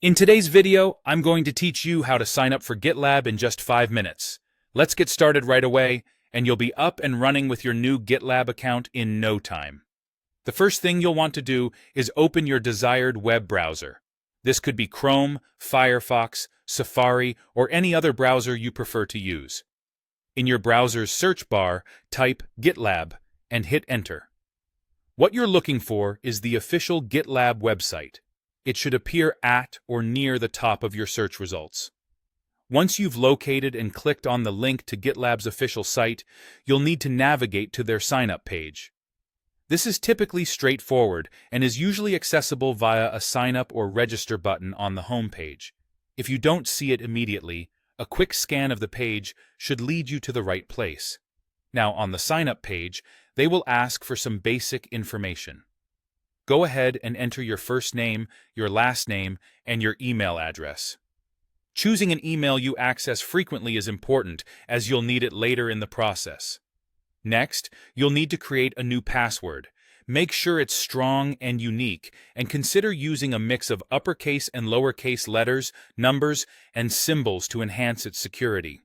In today's video, I'm going to teach you how to sign up for GitLab in just 5 minutes. Let's get started right away, and you'll be up and running with your new GitLab account in no time. The first thing you'll want to do is open your desired web browser. This could be Chrome, Firefox, Safari, or any other browser you prefer to use. In your browser's search bar, type GitLab and hit Enter. What you're looking for is the official GitLab website. It should appear at or near the top of your search results. Once you've located and clicked on the link to GitLab's official site, you'll need to navigate to their sign-up page. This is typically straightforward and is usually accessible via a sign up or register button on the home page. If you don't see it immediately, a quick scan of the page should lead you to the right place. Now, on the sign up page, they will ask for some basic information. Go ahead and enter your first name, your last name, and your email address. Choosing an email you access frequently is important, as you'll need it later in the process. Next, you'll need to create a new password. Make sure it's strong and unique, and consider using a mix of uppercase and lowercase letters, numbers, and symbols to enhance its security.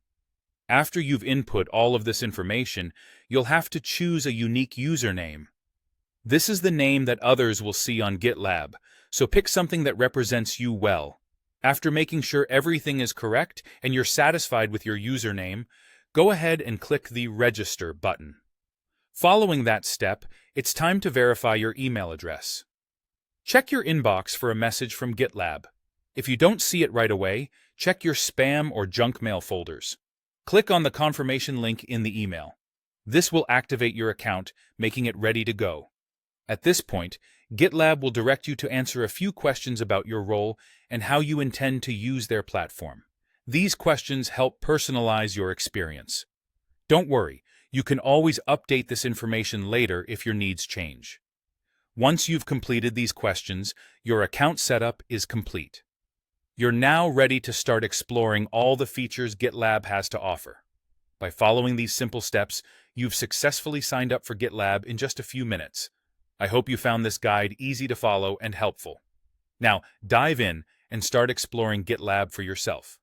After you've input all of this information, you'll have to choose a unique username. This is the name that others will see on GitLab, so pick something that represents you well. After making sure everything is correct and you're satisfied with your username, go ahead and click the Register button. Following that step, it's time to verify your email address. Check your inbox for a message from GitLab. If you don't see it right away, check your spam or junk mail folders. Click on the confirmation link in the email. This will activate your account, making it ready to go. At this point, GitLab will direct you to answer a few questions about your role and how you intend to use their platform. These questions help personalize your experience. Don't worry, you can always update this information later if your needs change. Once you've completed these questions, your account setup is complete. You're now ready to start exploring all the features GitLab has to offer. By following these simple steps, you've successfully signed up for GitLab in just a few minutes. I hope you found this guide easy to follow and helpful. Now, dive in and start exploring GitLab for yourself.